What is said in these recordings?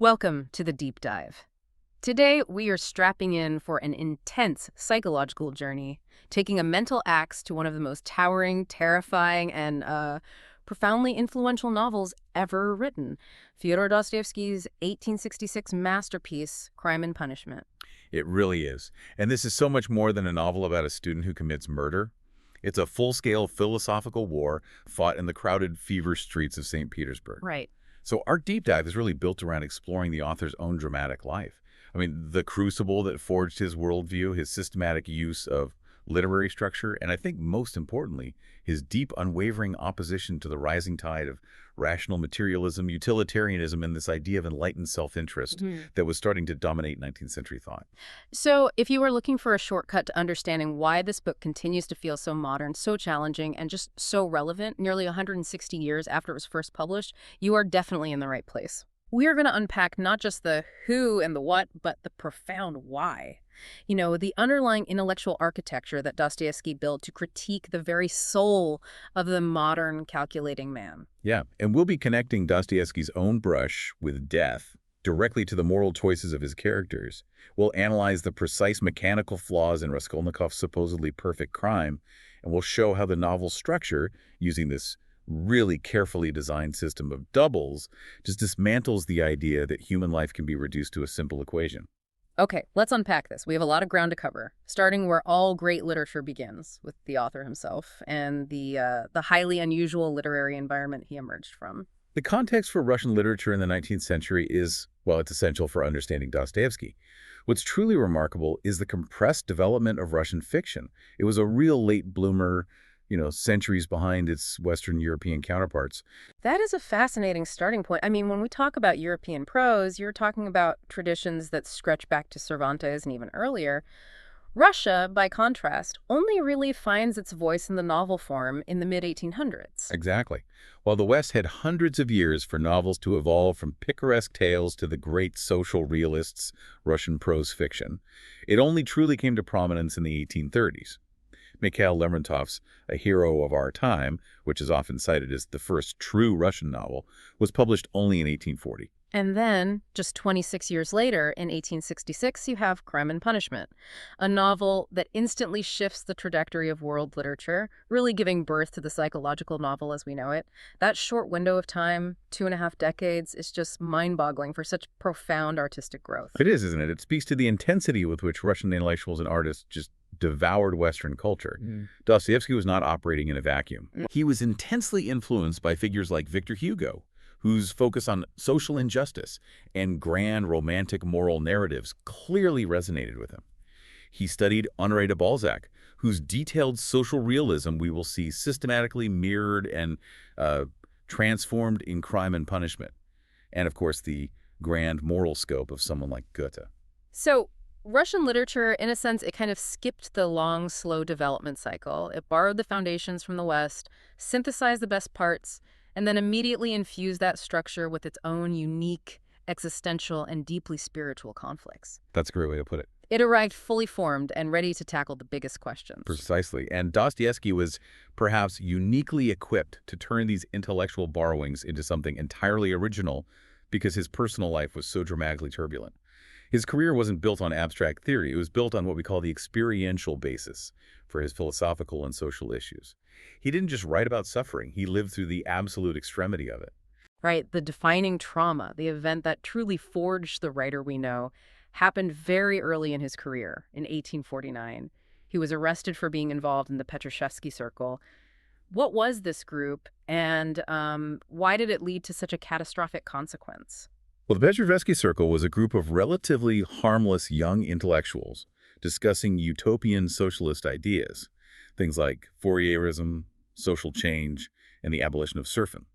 Welcome to the Deep Dive. Today, we are strapping in for an intense psychological journey, taking a mental axe to one of the most towering, terrifying, and profoundly influential novels ever written, Fyodor Dostoyevsky's 1866 masterpiece, Crime and Punishment. It really is. And this is so much more than a novel about a student who commits murder. It's a full-scale philosophical war fought in the crowded, feverish streets of St. Petersburg. Right. So our deep dive is really built around exploring the author's own dramatic life. I mean, the crucible that forged his worldview, his systematic use of literary structure, and I think most importantly, his deep, unwavering opposition to the rising tide of rational materialism, utilitarianism, and this idea of enlightened self-interest that was starting to dominate 19th century thought. So, if you are looking for a shortcut to understanding why this book continues to feel so modern, so challenging, and just so relevant nearly 160 years after it was first published, you are definitely in the right place. We are going to unpack not just the who and the what, but the profound why. You know, the underlying intellectual architecture that Dostoevsky built to critique the very soul of the modern calculating man. Yeah, and we'll be connecting Dostoevsky's own brush with death directly to the moral choices of his characters. We'll analyze the precise mechanical flaws in Raskolnikov's supposedly perfect crime, and we'll show how the novel's structure, using this really carefully designed system of doubles, just dismantles the idea that human life can be reduced to a simple equation. Okay, let's unpack this. We have a lot of ground to cover, starting where all great literature begins, with the author himself and the highly unusual literary environment he emerged from. The context for Russian literature in the 19th century is, well, it's essential for understanding Dostoevsky. What's truly remarkable is the compressed development of Russian fiction. It was a real late bloomer, centuries behind its Western European counterparts. That is a fascinating starting point. I mean, when we talk about European prose, you're talking about traditions that stretch back to Cervantes and even earlier. Russia, by contrast, only really finds its voice in the novel form in the mid-1800s. Exactly. While the West had hundreds of years for novels to evolve from picaresque tales to the great social realists' Russian prose fiction, it only truly came to prominence in the 1830s. Mikhail Lermontov's A Hero of Our Time, which is often cited as the first true Russian novel, was published only in 1840. And then, just 26 years later, in 1866, you have Crime and Punishment, a novel that instantly shifts the trajectory of world literature, really giving birth to the psychological novel as we know it. That short window of time, 2.5 decades, is just mind-boggling for such profound artistic growth. It is, isn't it? It speaks to the intensity with which Russian intellectuals and artists just devoured Western culture. Dostoevsky was not operating in a vacuum. He was intensely influenced by figures like Victor Hugo, whose focus on social injustice and grand romantic moral narratives clearly resonated with him. He studied Honoré de Balzac, whose detailed social realism we will see systematically mirrored and transformed in Crime and Punishment. And of course, the grand moral scope of someone like Goethe. So, Russian literature, in a sense, it kind of skipped the long, slow development cycle. It borrowed the foundations from the West, synthesized the best parts, and then immediately infused that structure with its own unique, existential, and deeply spiritual conflicts. That's a great way to put it. It arrived fully formed and ready to tackle the biggest questions. Precisely. And Dostoevsky was perhaps uniquely equipped to turn these intellectual borrowings into something entirely original because his personal life was so dramatically turbulent. His career wasn't built on abstract theory. It was built on what we call the experiential basis for his philosophical and social issues. He didn't just write about suffering. He lived through the absolute extremity of it. Right, the defining trauma, the event that truly forged the writer we know, happened very early in his career, in 1849. He was arrested for being involved in the Petersburg circle. What was this group, and why did it lead to such a catastrophic consequence? Well, the Petersburg Circle was a group of relatively harmless young intellectuals discussing utopian socialist ideas, things like Fourierism, social change, and the abolition of serfdom.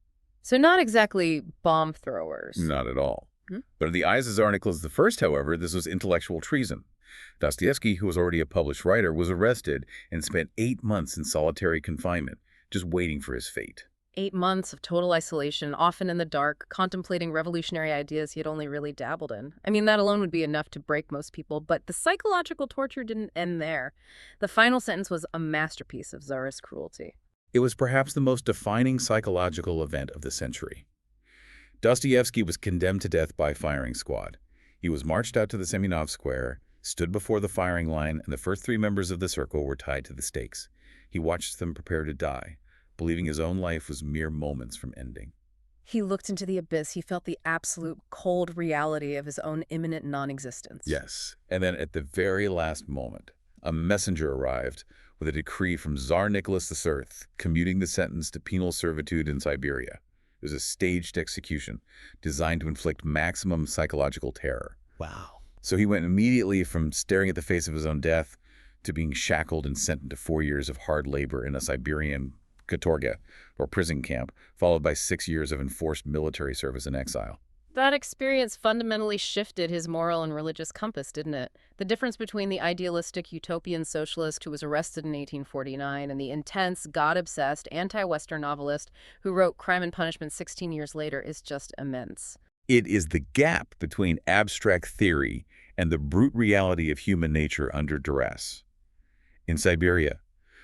So not exactly bomb throwers. Not at all. But in the eyes of Tsar Nicholas I, however, this was intellectual treason. Dostoevsky, who was already a published writer, was arrested and spent 8 months in solitary confinement, just waiting for his fate. 8 months of total isolation, often in the dark, contemplating revolutionary ideas he had only really dabbled in. I mean, that alone would be enough to break most people, but the psychological torture didn't end there. The final sentence was a masterpiece of czarist cruelty. It was perhaps the most defining psychological event of the century. Dostoyevsky was condemned to death by firing squad. He was marched out to the Semyonov Square, stood before the firing line, and the first three members of the circle were tied to the stakes. He watched them prepare to die, believing his own life was mere moments from ending. He looked into the abyss. He felt the absolute cold reality of his own imminent non-existence. Yes, and then at the very last moment, a messenger arrived with a decree from Tsar Nicholas III commuting the sentence to penal servitude in Siberia. It was a staged execution designed to inflict maximum psychological terror. Wow. So he went immediately from staring at the face of his own death to being shackled and sent into 4 years of hard labor in a Siberian katorga, or prison camp, followed by 6 years of enforced military service in exile. That experience fundamentally shifted his moral and religious compass, didn't it? The difference between the idealistic utopian socialist who was arrested in 1849 and the intense, God-obsessed, anti-Western novelist who wrote Crime and Punishment 16 years later is just immense. It is the gap between abstract theory and the brute reality of human nature under duress. In Siberia,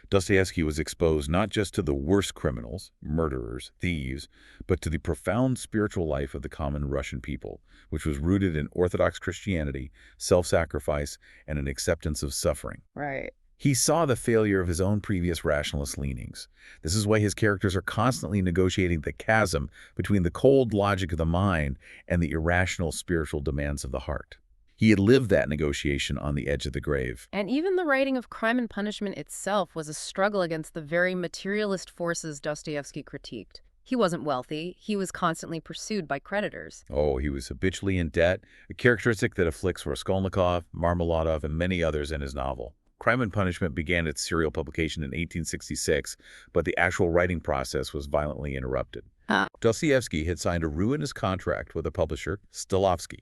Dostoevsky was exposed not just to the worst criminals, murderers, thieves, but to the profound spiritual life of the common Russian people, which was rooted in Orthodox Christianity, self-sacrifice, and an acceptance of suffering. Right. He saw the failure of his own previous rationalist leanings. This is why his characters are constantly negotiating the chasm between the cold logic of the mind and the irrational spiritual demands of the heart. He had lived that negotiation on the edge of the grave. And even the writing of Crime and Punishment itself was a struggle against the very materialist forces Dostoevsky critiqued. He wasn't wealthy. He was constantly pursued by creditors. Oh, he was habitually in debt, a characteristic that afflicts Raskolnikov, Marmeladov, and many others in his novel. Crime and Punishment began its serial publication in 1866, but the actual writing process was violently interrupted. Dostoevsky had signed a ruinous contract with a publisher, Stilovsky,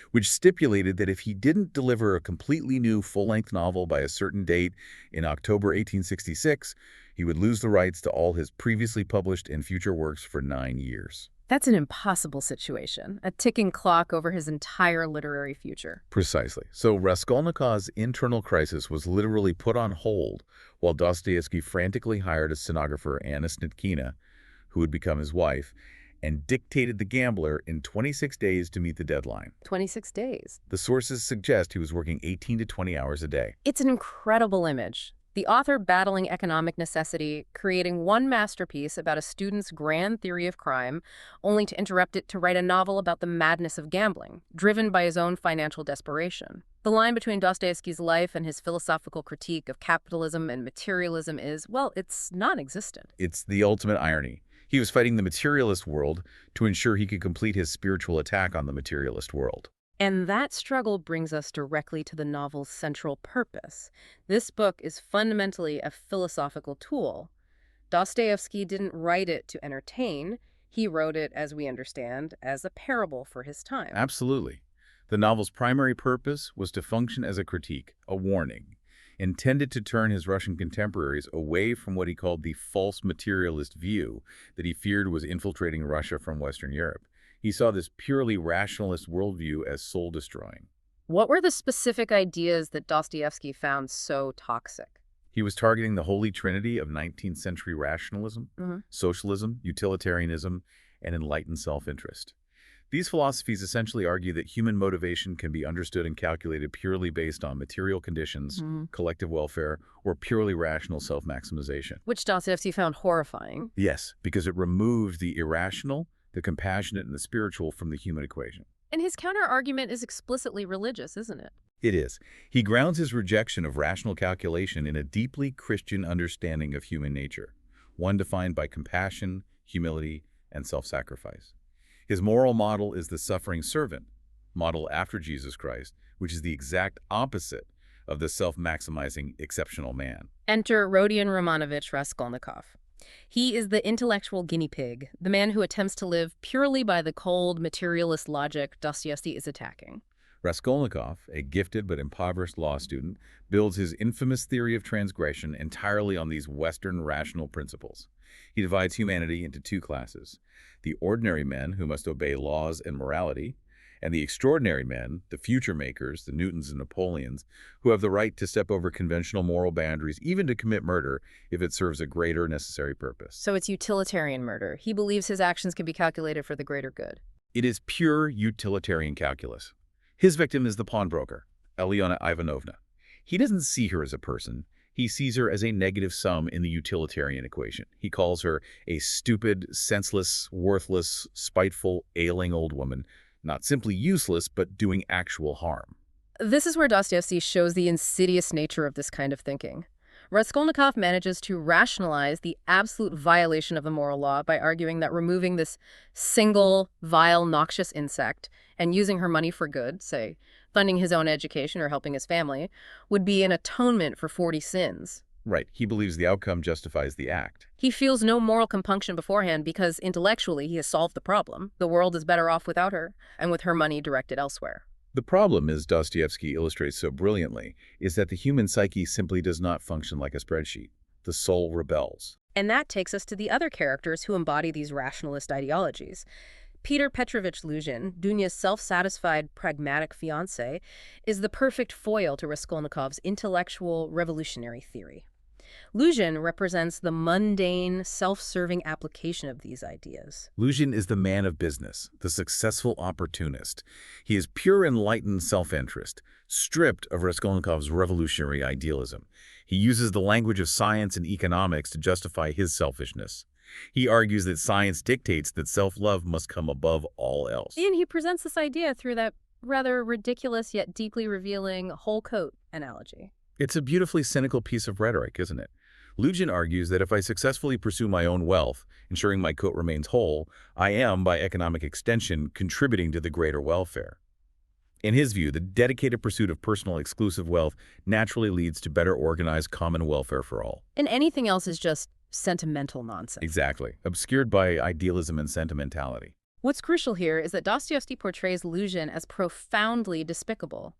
which stipulated that if he didn't deliver a completely new full-length novel by a certain date in October 1866, he would lose the rights to all his previously published and future works for 9 years. That's an impossible situation, a ticking clock over his entire literary future. Precisely. So Raskolnikov's internal crisis was literally put on hold while Dostoevsky frantically hired a stenographer, Anna Snitkina, who would become his wife, and dictated The Gambler in 26 days to meet the deadline. 26 days. The sources suggest he was working 18 to 20 hours a day. It's an incredible image. The author battling economic necessity, creating one masterpiece about a student's grand theory of crime, only to interrupt it to write a novel about the madness of gambling, driven by his own financial desperation. The line between Dostoevsky's life and his philosophical critique of capitalism and materialism is, well, it's non-existent. It's the ultimate irony. He was fighting the materialist world to ensure he could complete his spiritual attack on the materialist world. And that struggle brings us directly to the novel's central purpose. This book is fundamentally a philosophical tool. Dostoevsky didn't write it to entertain. He wrote it, as we understand, as a parable for his time. Absolutely. The novel's primary purpose was to function as a critique, a warning, intended to turn his Russian contemporaries away from what he called the false materialist view that he feared was infiltrating Russia from Western Europe. He saw this purely rationalist worldview as soul-destroying. What were the specific ideas that Dostoevsky found so toxic? He was targeting the holy trinity of 19th century rationalism, socialism, utilitarianism, and enlightened self-interest. These philosophies essentially argue that human motivation can be understood and calculated purely based on material conditions, collective welfare, or purely rational self-maximization. Which Dostoevsky found horrifying. Yes, because it removed the irrational, the compassionate, and the spiritual from the human equation. And his counter-argument is explicitly religious, isn't it? It is. He grounds his rejection of rational calculation in a deeply Christian understanding of human nature, one defined by compassion, humility, and self-sacrifice. His moral model is the suffering servant, model after Jesus Christ, which is the exact opposite of the self-maximizing exceptional man. Enter Rodion Romanovich Raskolnikov. He is the intellectual guinea pig, the man who attempts to live purely by the cold, materialist logic Dostoevsky is attacking. Raskolnikov, a gifted but impoverished law student, builds his infamous theory of transgression entirely on these Western rational principles. He divides humanity into two classes: the ordinary men who must obey laws and morality, and the extraordinary men, the future makers, the Newtons and Napoleons, who have the right to step over conventional moral boundaries, even to commit murder, if it serves a greater necessary purpose. So it's utilitarian murder. He believes his actions can be calculated for the greater good. It is pure utilitarian calculus. His victim is the pawnbroker, Eliona Ivanovna. He doesn't see her as a person. He sees her as a negative sum in the utilitarian equation. He calls her a stupid, senseless, worthless, spiteful, ailing old woman, not simply useless, but doing actual harm. This is where Dostoevsky shows the insidious nature of this kind of thinking. Raskolnikov manages to rationalize the absolute violation of the moral law by arguing that removing this single, vile, noxious insect and using her money for good, say, funding his own education or helping his family, would be an atonement for 40 sins. Right. He believes the outcome justifies the act. He feels no moral compunction beforehand because intellectually he has solved the problem. The world is better off without her, and with her money directed elsewhere. The problem, as Dostoevsky illustrates so brilliantly, is that the human psyche simply does not function like a spreadsheet. The soul rebels. And that takes us to the other characters who embody these rationalist ideologies. Peter Petrovich Luzhin, Dunya's self-satisfied, pragmatic fiancé, is the perfect foil to Raskolnikov's intellectual revolutionary theory. Luzhin represents the mundane, self-serving application of these ideas. Luzhin is the man of business, the successful opportunist. He is pure enlightened self-interest, stripped of Raskolnikov's revolutionary idealism. He uses the language of science and economics to justify his selfishness. He argues that science dictates that self-love must come above all else. And he presents this idea through that rather ridiculous yet deeply revealing whole coat analogy. It's a beautifully cynical piece of rhetoric, isn't it? Luzhin argues that if I successfully pursue my own wealth, ensuring my coat remains whole, I am, by economic extension, contributing to the greater welfare. In his view, the dedicated pursuit of personal exclusive wealth naturally leads to better organized common welfare for all. And anything else is just sentimental nonsense. Exactly, obscured by idealism and sentimentality. What's crucial here is that Dostoevsky portrays Luzhin as profoundly despicable.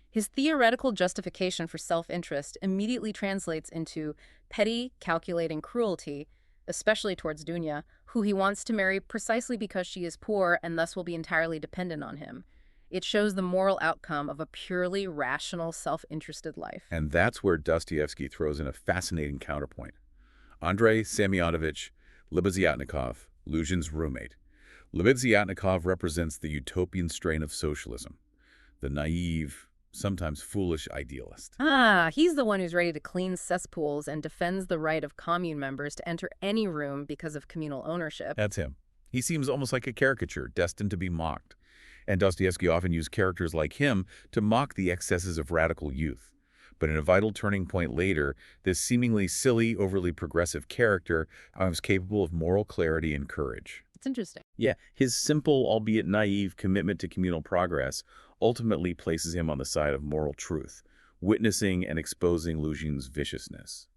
His theoretical justification for self-interest immediately translates into petty, calculating cruelty, especially towards Dunya, who he wants to marry precisely because she is poor and thus will be entirely dependent on him. It shows the moral outcome of a purely rational, self-interested life. And that's where Dostoevsky throws in a fascinating counterpoint. Andrei Semyonovich Lebeziatnikov, Luzhin's roommate. Lebeziatnikov represents the utopian strain of socialism, the naive, sometimes foolish idealist. He's the one who's ready to clean cesspools and defends the right of commune members to enter any room because of communal ownership. That's him. He seems almost like a caricature, destined to be mocked. And Dostoevsky often used characters like him to mock the excesses of radical youth. But in a vital turning point later, this seemingly silly, overly progressive character was capable of moral clarity and courage. It's interesting. Yeah, his simple, albeit naive, commitment to communal progress ultimately places him on the side of moral truth, witnessing and exposing Luzhin's viciousness.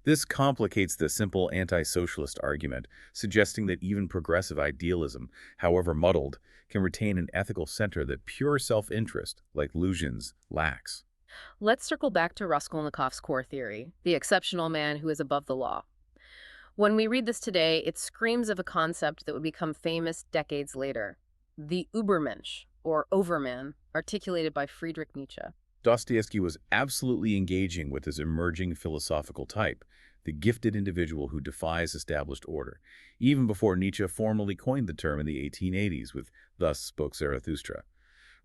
This complicates the simple anti-socialist argument, suggesting that even progressive idealism, however muddled, can retain an ethical center that pure self-interest, like Luzhin's, lacks. Let's circle back to Raskolnikov's core theory, the exceptional man who is above the law. When we read this today, it screams of a concept that would become famous decades later, the Übermensch, or overman, articulated by Friedrich Nietzsche. Dostoevsky was absolutely engaging with this emerging philosophical type, the gifted individual who defies established order, even before Nietzsche formally coined the term in the 1880s with "Thus Spoke Zarathustra."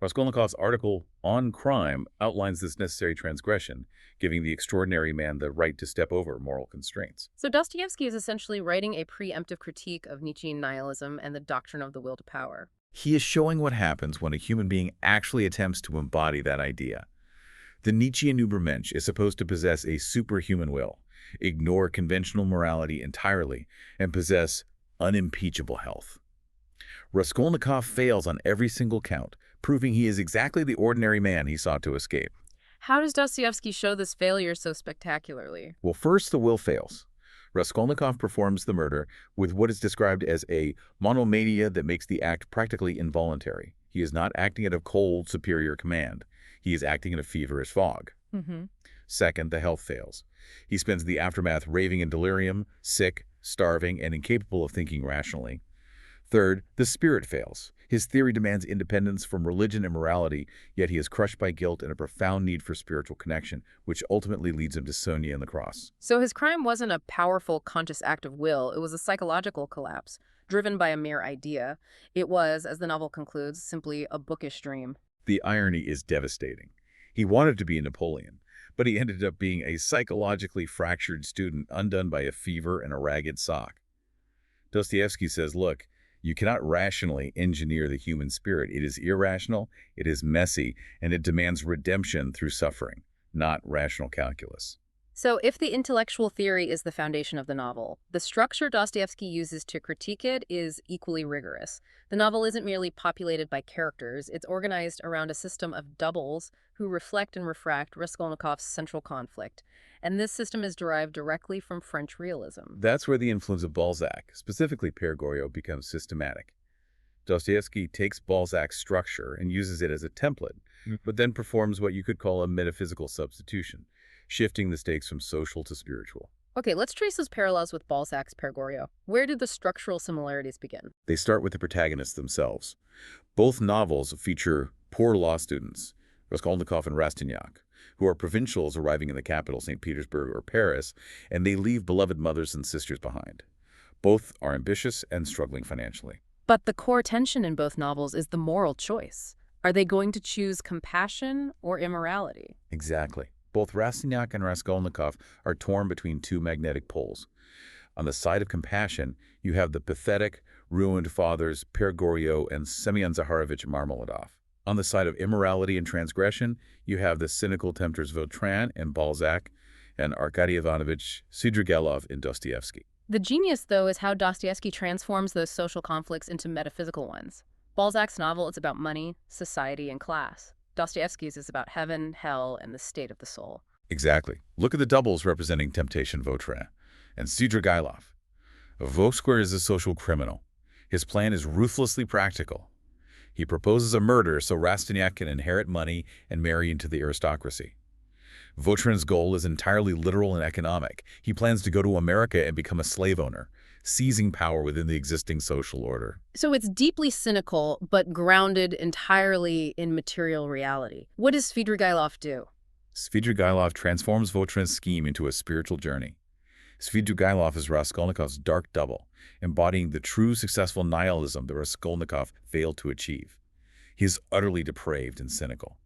Raskolnikov's article on crime outlines this necessary transgression, giving the extraordinary man the right to step over moral constraints. So Dostoevsky is essentially writing a preemptive critique of Nietzschean nihilism and the doctrine of the will to power. He is showing what happens when a human being actually attempts to embody that idea. The Nietzschean Übermensch is supposed to possess a superhuman will, ignore conventional morality entirely, and possess unimpeachable health. Raskolnikov fails on every single count, proving he is exactly the ordinary man he sought to escape. How does Dostoevsky show this failure so spectacularly? Well, first, the will fails. Raskolnikov performs the murder with what is described as a monomania that makes the act practically involuntary. He is not acting at a cold, superior command. He is acting in a feverish fog. Second, the health fails. He spends the aftermath raving in delirium, sick, starving, and incapable of thinking rationally. Third, the spirit fails. His theory demands independence from religion and morality, yet he is crushed by guilt and a profound need for spiritual connection, which ultimately leads him to Sonia and the cross. So his crime wasn't a powerful, conscious act of will. It was a psychological collapse, driven by a mere idea. It was, as the novel concludes, simply a bookish dream. The irony is devastating. He wanted to be Napoleon, but he ended up being a psychologically fractured student undone by a fever and a ragged sock. Dostoevsky says, look, you cannot rationally engineer the human spirit. It is irrational, it is messy, and it demands redemption through suffering, not rational calculus. So if the intellectual theory is the foundation of the novel, the structure Dostoevsky uses to critique it is equally rigorous. The novel isn't merely populated by characters, it's organized around a system of doubles who reflect and refract Raskolnikov's central conflict. And this system is derived directly from French realism. That's where the influence of Balzac, specifically Pere Goriot, becomes systematic. Dostoevsky takes Balzac's structure and uses it as a template, but then performs what you could call a metaphysical substitution, shifting the stakes from social to spiritual. Okay, let's trace those parallels with Balzac's Pere Goriot. Where did the structural similarities begin? They start with the protagonists themselves. Both novels feature poor law students, Raskolnikov and Rastignac, who are provincials arriving in the capital, St. Petersburg or Paris, and they leave beloved mothers and sisters behind. Both are ambitious and struggling financially. But the core tension in both novels is the moral choice. Are they going to choose compassion or immorality? Exactly. Both Rastignac and Raskolnikov are torn between two magnetic poles. On the side of compassion, you have the pathetic, ruined fathers Pere Goriot and Semyon Zaharovich Marmeladov. On the side of immorality and transgression, you have the cynical tempters Vautrin in Balzac and Arkady Ivanovich Svidrigailov in Dostoevsky. The genius, though, is how Dostoevsky transforms those social conflicts into metaphysical ones. Balzac's novel is about money, society, and class. Dostoevsky's is about heaven, hell, and the state of the soul. Exactly. Look at the doubles representing temptation Vautrin and Svidrigailov. Vautrin is a social criminal. His plan is ruthlessly practical. He proposes a murder so Rastignac can inherit money and marry into the aristocracy. Vautrin's goal is entirely literal and economic. He plans to go to America and become a slave owner, seizing power within the existing social order. So it's deeply cynical, but grounded entirely in material reality. What does Svidrigailov do? Svidrigailov transforms Vautrin's scheme into a spiritual journey. Svidrigailov is Raskolnikov's dark double, embodying the true successful nihilism that Raskolnikov failed to achieve. He is utterly depraved and cynical.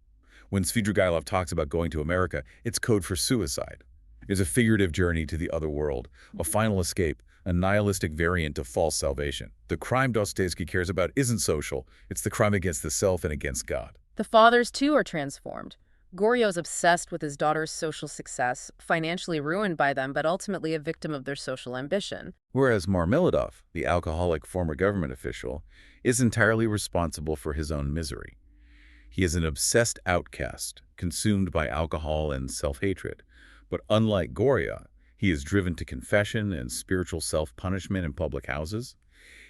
When Svidrigailov talks about going to America, it's code for suicide. It's a figurative journey to the other world, a final escape, a nihilistic variant of false salvation. The crime Dostoevsky cares about isn't social, it's the crime against the self and against God. The fathers, too, are transformed. Goriot's obsessed with his daughter's social success, financially ruined by them, but ultimately a victim of their social ambition. Whereas Marmeladov, the alcoholic former government official, is entirely responsible for his own misery. He is an obsessed outcast, consumed by alcohol and self-hatred. But unlike Goriot, he is driven to confession and spiritual self-punishment in public houses.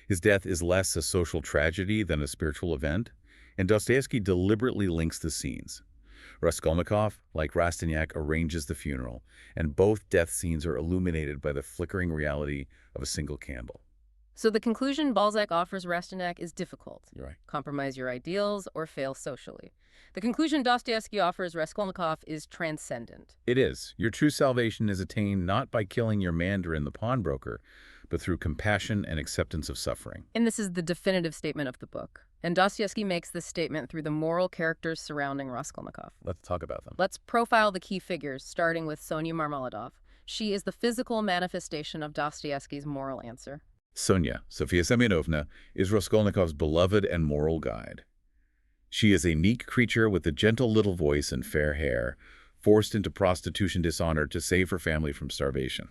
His death is less a social tragedy than a spiritual event, and Dostoevsky deliberately links the scenes. Raskolnikov, like Rastignac, arranges the funeral, and both death scenes are illuminated by the flickering reality of a single candle. So the conclusion Balzac offers Rastignac is difficult. You're right. Compromise your ideals or fail socially. The conclusion Dostoevsky offers Raskolnikov is transcendent. It is. Your true salvation is attained not by killing your mandarin, the pawnbroker, but through compassion and acceptance of suffering. And this is the definitive statement of the book. And Dostoevsky makes this statement through the moral characters surrounding Raskolnikov. Let's talk about them. Let's profile the key figures, starting with Sonia Marmeladov. She is the physical manifestation of Dostoevsky's moral answer. Sonia, Sofia Semyonovna, is Raskolnikov's beloved and moral guide. She is a meek creature with a gentle little voice and fair hair, forced into prostitution dishonor to save her family from starvation.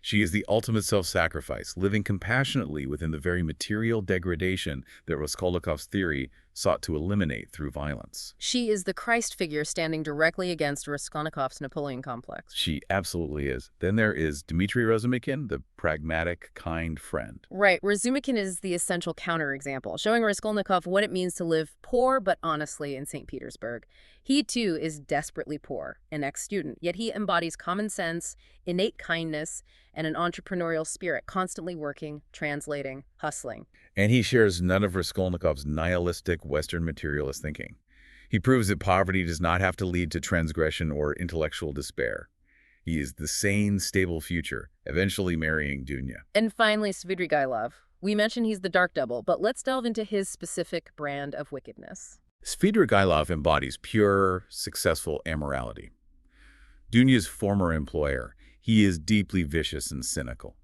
She is the ultimate self-sacrifice, living compassionately within the very material degradation that Raskolnikov's theory sought to eliminate through violence. She is the Christ figure standing directly against Raskolnikov's Napoleon complex. She absolutely is. Then there is Dmitry Razumikin, the pragmatic, kind friend. Right. Razumikin is the essential counterexample, showing Raskolnikov what it means to live poor but honestly in St. Petersburg. He, too, is desperately poor, an ex-student, yet he embodies common sense, innate kindness, and an entrepreneurial spirit, constantly working, translating, hustling. And he shares none of Raskolnikov's nihilistic Western materialist thinking. He proves that poverty does not have to lead to transgression or intellectual despair. He is the sane, stable future, eventually marrying Dunya. And finally, Svidrigailov. We mentioned he's the dark double, but let's delve into his specific brand of wickedness. Svidrigailov embodies pure, successful amorality. Dunya's former employer, he is deeply vicious and cynical.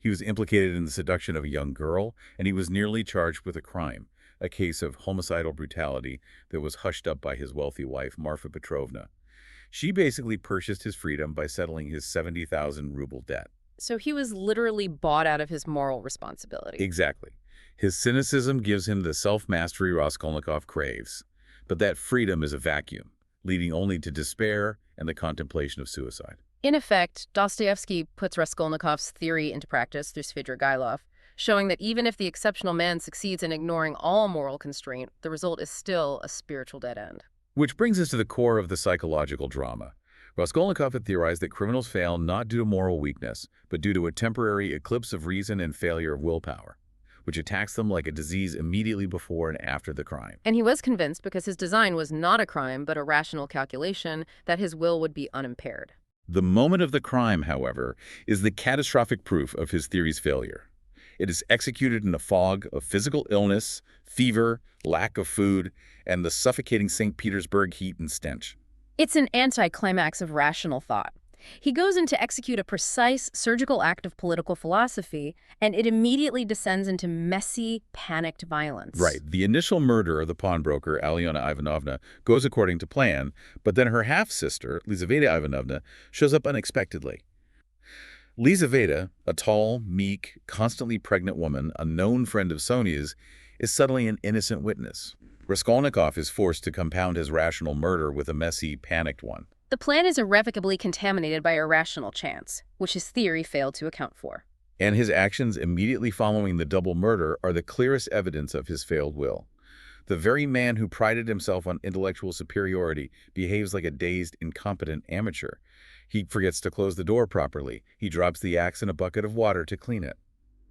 He was implicated in the seduction of a young girl, and he was nearly charged with a crime, a case of homicidal brutality that was hushed up by his wealthy wife, Marfa Petrovna. She basically purchased his freedom by settling his 70,000 ruble debt. So he was literally bought out of his moral responsibility. Exactly. His cynicism gives him the self-mastery Raskolnikov craves. But that freedom is a vacuum, leading only to despair and the contemplation of suicide. In effect, Dostoyevsky puts Raskolnikov's theory into practice through Svidrigailov, showing that even if the exceptional man succeeds in ignoring all moral constraint, the result is still a spiritual dead end. Which brings us to the core of the psychological drama. Raskolnikov had theorized that criminals fail not due to moral weakness, but due to a temporary eclipse of reason and failure of willpower, which attacks them like a disease immediately before and after the crime. And he was convinced, because his design was not a crime but a rational calculation, that his will would be unimpaired. The moment of the crime, however, is the catastrophic proof of his theory's failure. It is executed in a fog of physical illness, fever, lack of food, and the suffocating St. Petersburg heat and stench. It's an anticlimax of rational thought. He goes in to execute a precise surgical act of political philosophy, and it immediately descends into messy, panicked violence. Right. The initial murder of the pawnbroker, Alyona Ivanovna, goes according to plan, but then her half-sister, Lizaveta Ivanovna, shows up unexpectedly. Lizaveta, a tall, meek, constantly pregnant woman, a known friend of Sonia's, is suddenly an innocent witness. Raskolnikov is forced to compound his rational murder with a messy, panicked one. The plan is irrevocably contaminated by irrational chance, which his theory failed to account for. And his actions immediately following the double murder are the clearest evidence of his failed will. The very man who prided himself on intellectual superiority behaves like a dazed, incompetent amateur. He forgets to close the door properly. He drops the axe in a bucket of water to clean it.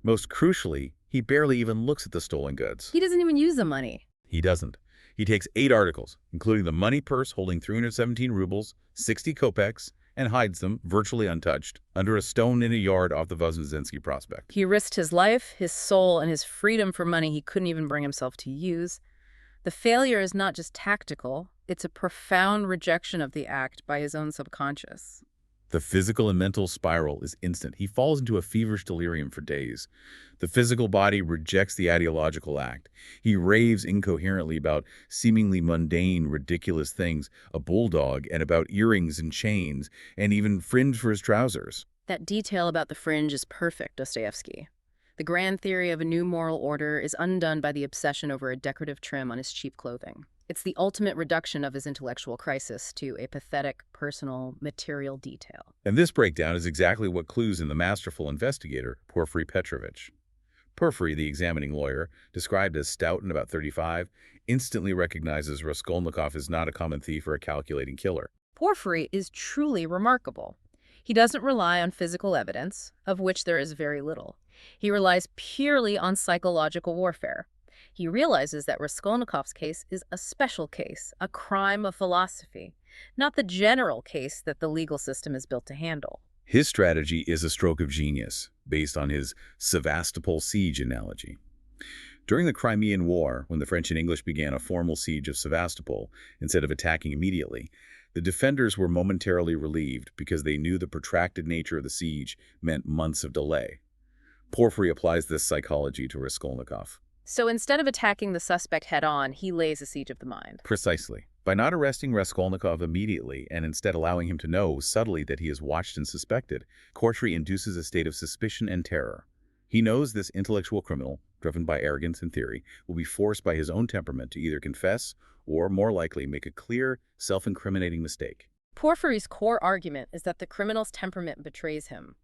Most crucially, he barely even looks at the stolen goods. He doesn't even use the money. He doesn't. He takes 8 articles, including the money purse holding 317 rubles, 60 kopecks, and hides them, virtually untouched, under a stone in a yard off the Voznesensky Prospect. He risked his life, his soul, and his freedom for money he couldn't even bring himself to use. The failure is not just tactical, it's a profound rejection of the act by his own subconscious. The physical and mental spiral is instant. He falls into a feverish delirium for days. The physical body rejects the ideological act. He raves incoherently about seemingly mundane, ridiculous things, a bulldog, and about earrings and chains, and even fringe for his trousers. That detail about the fringe is perfect, Dostoyevsky. The grand theory of a new moral order is undone by the obsession over a decorative trim on his cheap clothing. It's the ultimate reduction of his intellectual crisis to a pathetic, personal, material detail. And this breakdown is exactly what clues in the masterful investigator, Porfiry Petrovich. Porfiry, the examining lawyer, described as stout and about 35, instantly recognizes Raskolnikov is not a common thief or a calculating killer. Porfiry is truly remarkable. He doesn't rely on physical evidence, of which there is very little. He relies purely on psychological warfare. He realizes that Raskolnikov's case is a special case, a crime of philosophy, not the general case that the legal system is built to handle. His strategy is a stroke of genius, based on his Sevastopol siege analogy. During the Crimean War, when the French and English began a formal siege of Sevastopol, instead of attacking immediately, the defenders were momentarily relieved because they knew the protracted nature of the siege meant months of delay. Porfiry applies this psychology to Raskolnikov. So instead of attacking the suspect head-on, he lays a siege of the mind. Precisely. By not arresting Raskolnikov immediately and instead allowing him to know subtly that he is watched and suspected, Porfiry induces a state of suspicion and terror. He knows this intellectual criminal, driven by arrogance and theory, will be forced by his own temperament to either confess or, more likely, make a clear, self-incriminating mistake. Porfiry's core argument is that the criminal's temperament betrays him.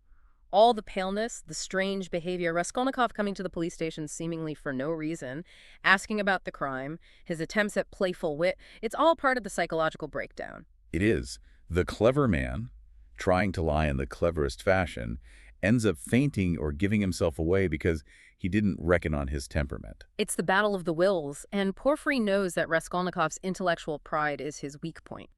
All the paleness, the strange behavior, Raskolnikov coming to the police station seemingly for no reason, asking about the crime, his attempts at playful wit, it's all part of the psychological breakdown. It is. The clever man, trying to lie in the cleverest fashion, ends up fainting or giving himself away because he didn't reckon on his temperament. It's the battle of the wills, and Porfiry knows that Raskolnikov's intellectual pride is his weak point.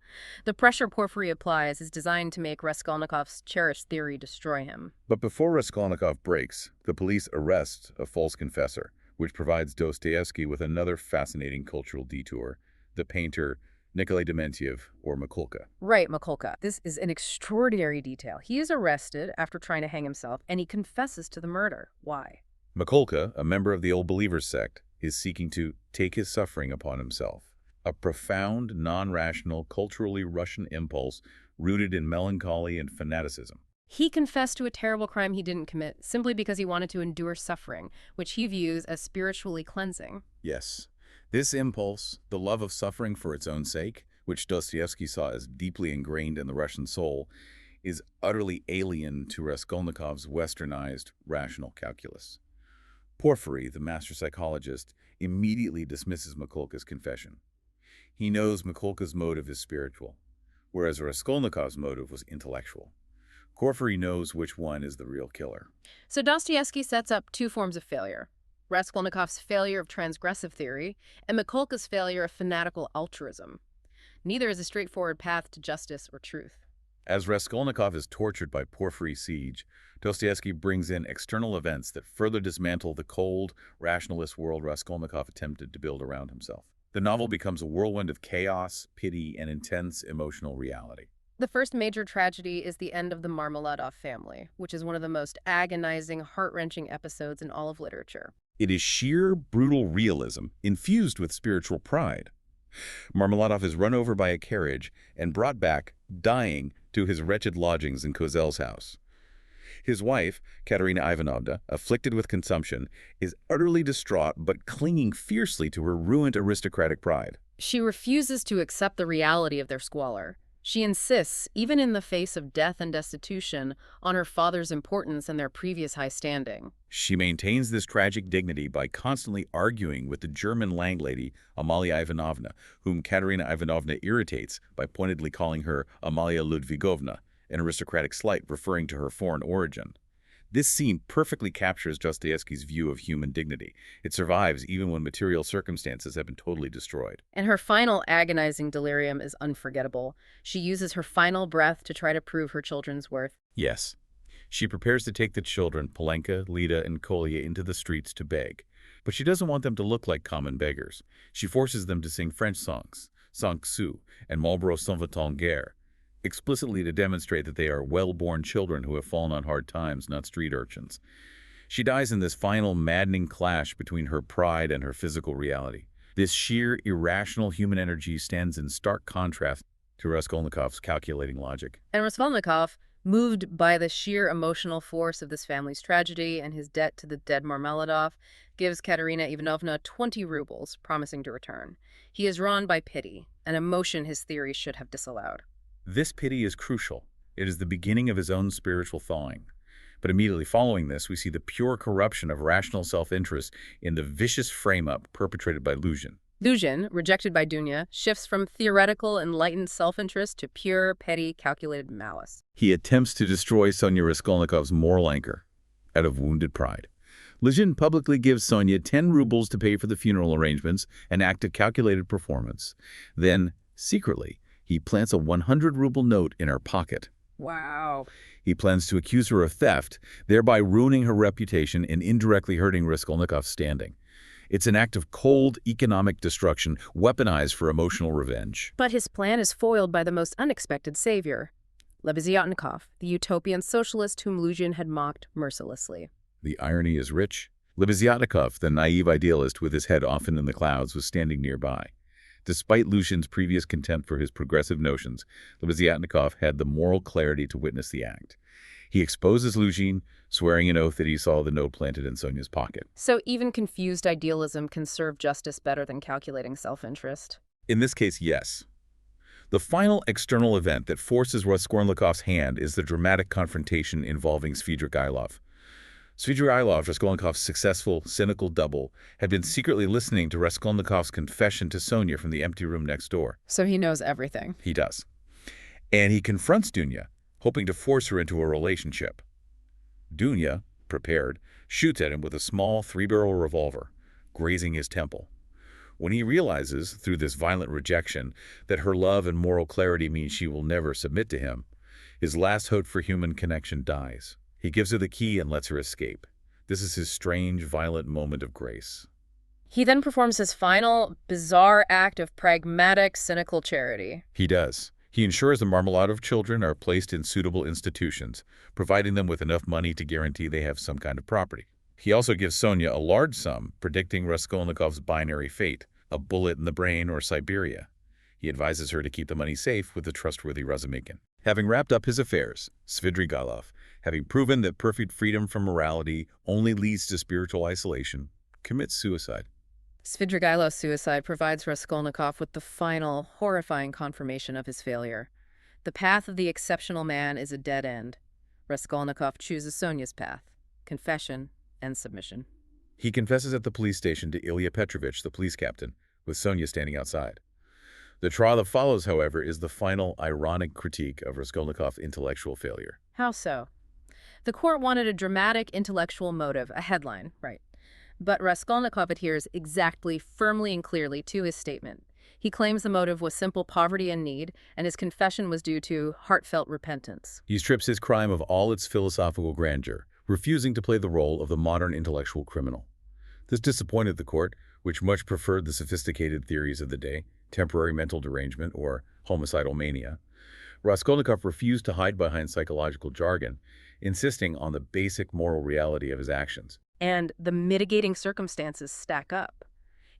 The pressure Porfiry applies is designed to make Raskolnikov's cherished theory destroy him. But before Raskolnikov breaks, the police arrest a false confessor, which provides Dostoyevsky with another fascinating cultural detour, the painter Nikolai Dementiev, or Mikulka. Right, Mikulka. This is an extraordinary detail. He is arrested after trying to hang himself, and he confesses to the murder. Why? Mikulka, a member of the Old Believers sect, is seeking to take his suffering upon himself. A profound, non-rational, culturally Russian impulse rooted in melancholy and fanaticism. He confessed to a terrible crime he didn't commit simply because he wanted to endure suffering, which he views as spiritually cleansing. Yes. This impulse, the love of suffering for its own sake, which Dostoevsky saw as deeply ingrained in the Russian soul, is utterly alien to Raskolnikov's westernized, rational calculus. Porfiry, the master psychologist, immediately dismisses Mikulka's confession. He knows Mikulka's motive is spiritual, whereas Raskolnikov's motive was intellectual. Porfiry knows which one is the real killer. So Dostoevsky sets up two forms of failure: Raskolnikov's failure of transgressive theory and Mikulka's failure of fanatical altruism. Neither is a straightforward path to justice or truth. As Raskolnikov is tortured by Porfiry's siege, Dostoevsky brings in external events that further dismantle the cold, rationalist world Raskolnikov attempted to build around himself. The novel becomes a whirlwind of chaos, pity, and intense emotional reality. The first major tragedy is the end of the Marmeladov family, which is one of the most agonizing, heart-wrenching episodes in all of literature. It is sheer, brutal realism, infused with spiritual pride. Marmeladov is run over by a carriage and brought back, dying, to his wretched lodgings in Kozel's house. His wife, Katerina Ivanovna, afflicted with consumption, is utterly distraught but clinging fiercely to her ruined aristocratic pride. She refuses to accept the reality of their squalor. She insists, even in the face of death and destitution, on her father's importance and their previous high standing. She maintains this tragic dignity by constantly arguing with the German landlady, Amalia Ivanovna, whom Katerina Ivanovna irritates by pointedly calling her Amalia Ludvigovna, an aristocratic slight referring to her foreign origin. This scene perfectly captures Dostoevsky's view of human dignity. It survives even when material circumstances have been totally destroyed. And her final agonizing delirium is unforgettable. She uses her final breath to try to prove her children's worth. Yes. She prepares to take the children, Polenka, Lida, and Kolya, into the streets to beg. But she doesn't want them to look like common beggars. She forces them to sing French songs, Sanxu, and Marlborough S'en va-t-en guerre, explicitly to demonstrate that they are well-born children who have fallen on hard times, not street urchins. She dies in this final maddening clash between her pride and her physical reality. This sheer, irrational human energy stands in stark contrast to Raskolnikov's calculating logic. And Raskolnikov, moved by the sheer emotional force of this family's tragedy and his debt to the dead Marmeladov, gives Katerina Ivanovna 20 rubles, promising to return. He is drawn by pity, an emotion his theory should have disallowed. This pity is crucial. It is the beginning of his own spiritual thawing. But immediately following this, we see the pure corruption of rational self-interest in the vicious frame-up perpetrated by Luzhin. Luzhin, rejected by Dunya, shifts from theoretical, enlightened self-interest to pure, petty, calculated malice. He attempts to destroy Sonia Raskolnikov's moral anchor out of wounded pride. Luzhin publicly gives Sonia 10 rubles to pay for the funeral arrangements, an act of calculated performance. Then, secretly, he plants a 100-ruble note in her pocket. Wow. He plans to accuse her of theft, thereby ruining her reputation and indirectly hurting Raskolnikov's standing. It's an act of cold economic destruction, weaponized for emotional revenge. But his plan is foiled by the most unexpected savior, Lebeziatnikov, the utopian socialist whom Luzhin had mocked mercilessly. The irony is rich. Lebeziatnikov, the naive idealist with his head often in the clouds, was standing nearby. Despite Luzhin's previous contempt for his progressive notions, Lebeziatnikov had the moral clarity to witness the act. He exposes Luzhin, swearing an oath that he saw the note planted in Sonia's pocket. So even confused idealism can serve justice better than calculating self-interest? In this case, yes. The final external event that forces Raskolnikov's hand is the dramatic confrontation involving Svidrigailov. Svidrigailov, Raskolnikov's successful, cynical double, had been secretly listening to Raskolnikov's confession to Sonia from the empty room next door. So he knows everything. He does. And he confronts Dunya, hoping to force her into a relationship. Dunya, prepared, shoots at him with a small three-barrel revolver, grazing his temple. When he realizes, through this violent rejection, that her love and moral clarity mean she will never submit to him, his last hope for human connection dies. He gives her the key and lets her escape. This is his strange, violent moment of grace. He then performs his final, bizarre act of pragmatic, cynical charity. He does. He ensures the Marmeladov children are placed in suitable institutions, providing them with enough money to guarantee they have some kind of property. He also gives Sonia a large sum, predicting Raskolnikov's binary fate, a bullet in the brain or Siberia. He advises her to keep the money safe with the trustworthy Razumikin. Having wrapped up his affairs, Svidrigailov, having proven that perfect freedom from morality only leads to spiritual isolation, commits suicide. Svidrigailov's suicide provides Raskolnikov with the final, horrifying confirmation of his failure. The path of the exceptional man is a dead end. Raskolnikov chooses Sonia's path: confession and submission. He confesses at the police station to Ilya Petrovich, the police captain, with Sonia standing outside. The trial that follows, however, is the final, ironic critique of Raskolnikov's intellectual failure. How so? The court wanted a dramatic intellectual motive, a headline, right? But Raskolnikov adheres exactly, firmly and clearly to his statement. He claims the motive was simple poverty and need, and his confession was due to heartfelt repentance. He strips his crime of all its philosophical grandeur, refusing to play the role of the modern intellectual criminal. This disappointed the court, which much preferred the sophisticated theories of the day, temporary mental derangement or homicidal mania. Raskolnikov refused to hide behind psychological jargon, insisting on the basic moral reality of his actions. And the mitigating circumstances stack up.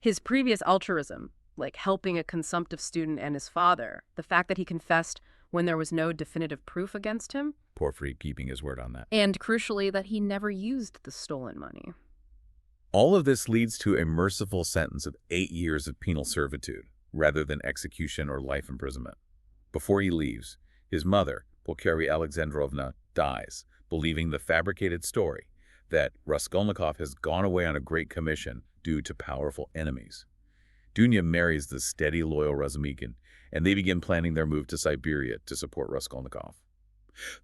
His previous altruism, like helping a consumptive student and his father, the fact that he confessed when there was no definitive proof against him, Porfiry keeping his word on that. and crucially, that he never used the stolen money. All of this leads to a merciful sentence of 8 years of penal servitude, rather than execution or life imprisonment. Before he leaves, his mother, Pulcheria Alexandrovna, dies, believing the fabricated story that Raskolnikov has gone away on a great commission due to powerful enemies. Dunya marries the steady, loyal Razumikin, and they begin planning their move to Siberia to support Raskolnikov.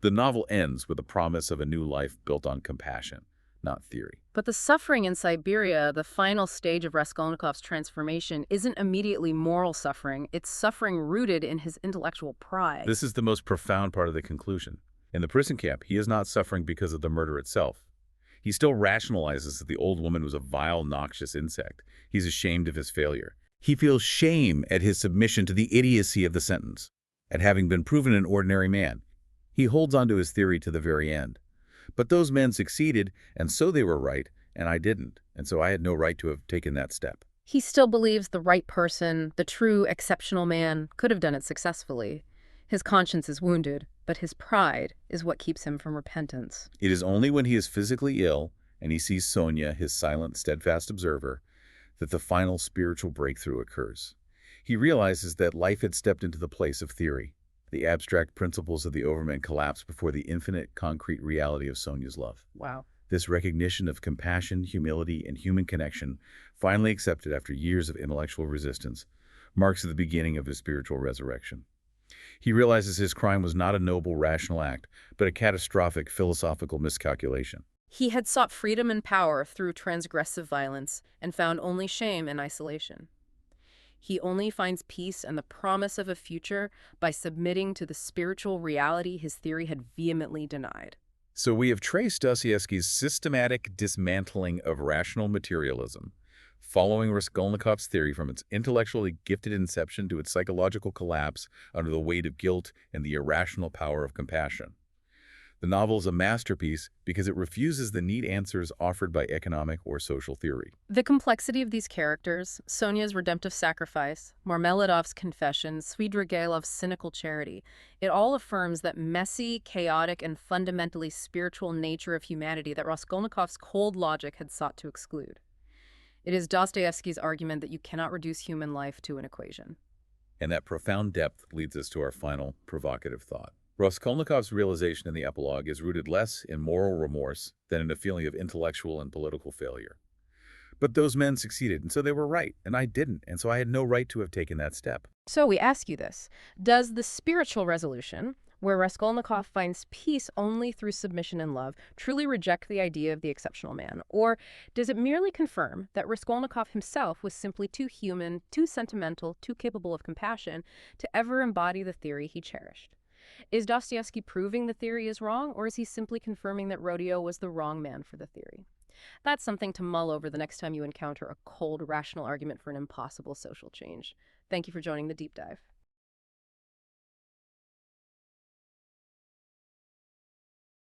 The novel ends with the promise of a new life built on compassion, not theory. But the suffering in Siberia, the final stage of Raskolnikov's transformation, isn't immediately moral suffering. It's suffering rooted in his intellectual pride. This is the most profound part of the conclusion. In the prison camp, he is not suffering because of the murder itself. He still rationalizes that the old woman was a vile, noxious insect. He's ashamed of his failure. He feels shame at his submission to the idiocy of the sentence, at having been proven an ordinary man. He holds on to his theory to the very end. But those men succeeded, and so they were right, and I didn't, and so I had no right to have taken that step. He still believes the right person, the true, exceptional man, could have done it successfully. His conscience is wounded, but his pride is what keeps him from repentance. It is only when he is physically ill, and he sees Sonia, his silent, steadfast observer, that the final spiritual breakthrough occurs. He realizes that life had stepped into the place of theory. The abstract principles of the overman collapse before the infinite, concrete reality of Sonia's love. Wow. This recognition of compassion, humility, and human connection, finally accepted after years of intellectual resistance, marks the beginning of his spiritual resurrection. He realizes his crime was not a noble, rational act, but a catastrophic philosophical miscalculation. He had sought freedom and power through transgressive violence and found only shame and isolation. He only finds peace and the promise of a future by submitting to the spiritual reality his theory had vehemently denied. So we have traced Dostoyevsky's systematic dismantling of rational materialism, following Raskolnikov's theory from its intellectually gifted inception to its psychological collapse under the weight of guilt and the irrational power of compassion. The novel is a masterpiece because it refuses the neat answers offered by economic or social theory. The complexity of these characters, Sonia's redemptive sacrifice, Marmeladov's confession, Svidrigailov's cynical charity, it all affirms that messy, chaotic, and fundamentally spiritual nature of humanity that Raskolnikov's cold logic had sought to exclude. It is Dostoyevsky's argument that you cannot reduce human life to an equation. And that profound depth leads us to our final provocative thought. Raskolnikov's realization in the epilogue is rooted less in moral remorse than in a feeling of intellectual and political failure. But those men succeeded, and so they were right, and I didn't, and so I had no right to have taken that step. So we ask you this: does the spiritual resolution, where Raskolnikov finds peace only through submission and love, truly reject the idea of the exceptional man? Or does it merely confirm that Raskolnikov himself was simply too human, too sentimental, too capable of compassion to ever embody the theory he cherished? Is Dostoevsky proving the theory is wrong, or is he simply confirming that Rodeo was the wrong man for the theory? That's something to mull over the next time you encounter a cold, rational argument for an impossible social change. Thank you for joining the deep dive.